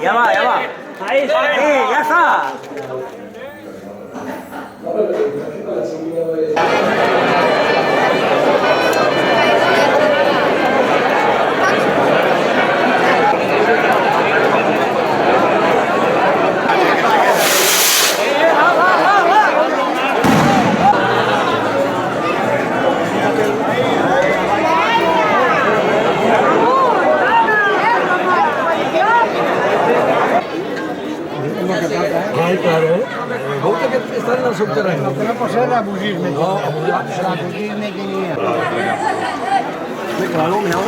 Ya va, ya va. Ahí, ya está. Ay, claro. Gusta que están en el subterráneo. Lo que no pasa era abusirme. No, abusirme que ni era. Claro, me hago.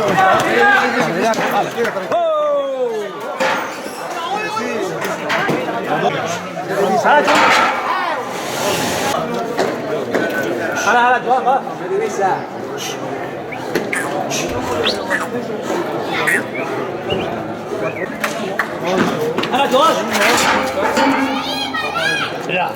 Hala, va. Me divisa. ¡Hala, Josh! ¡Mira!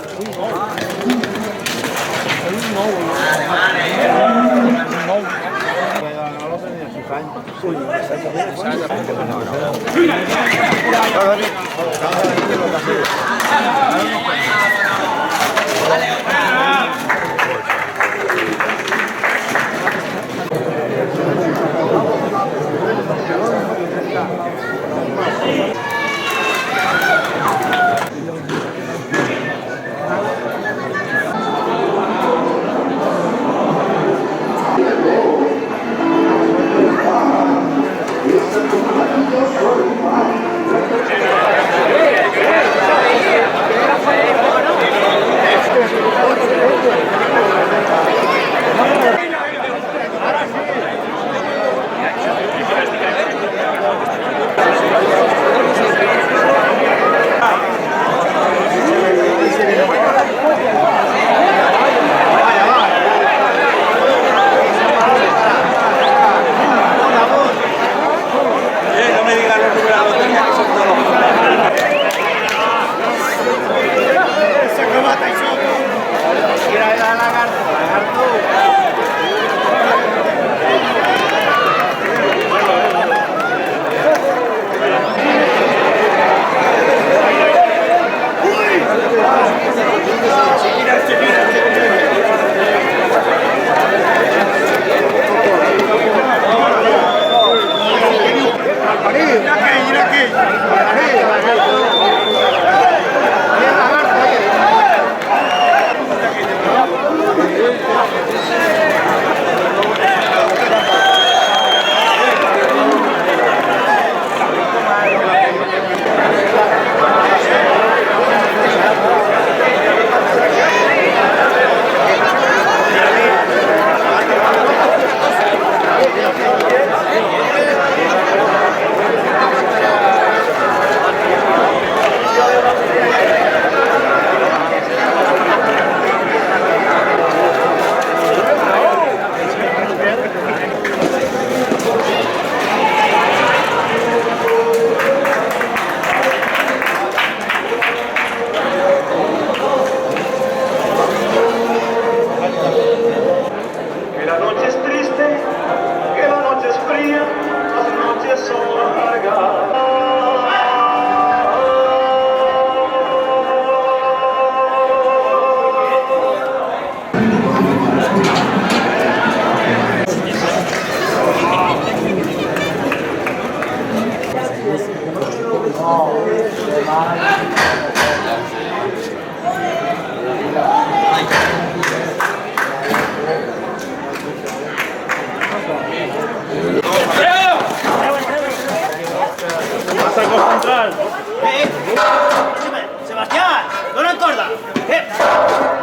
Sebastián, dona corda.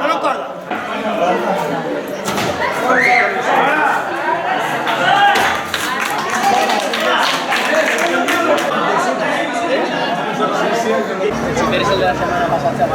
Dona corda. Si quieres el de la semana pasada,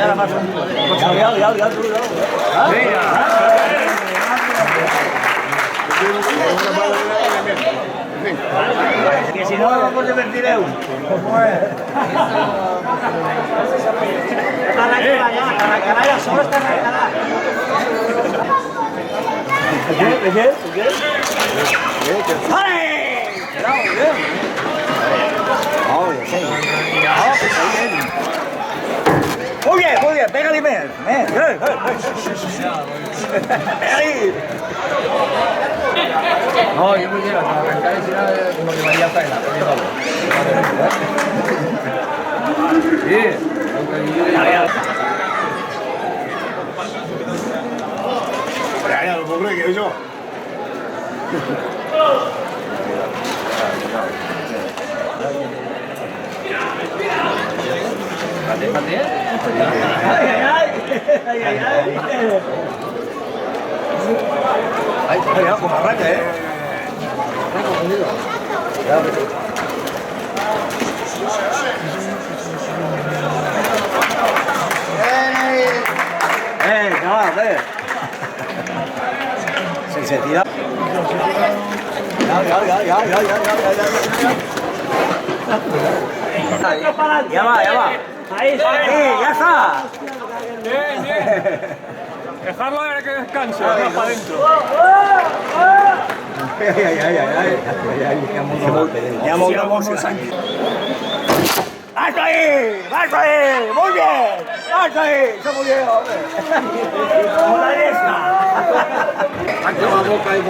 cara más. Ya, tú, que si no, vamos a divertir euros. Está la canalla, solo está en la canalla. ¿Qué? ¡Ay! Muy bien, pégale bien. Ahí. No, yo prefiero arrancar y tirar como que María Faena. Sí. Ya, lo puedo creer que yo. Ay, como arranca, chaval, sensibilidad. Ya va. Ahí, ya está. Dejarlo de que descanse, va para adentro. Ya montamos aquí. ¡Vas ahí! ¡Muy bien! ¡Vas ahí! ¡Se murió! ¡Con la esta! Saca la boca y va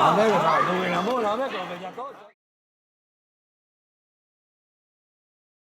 a ver, no me enamora, a ver, con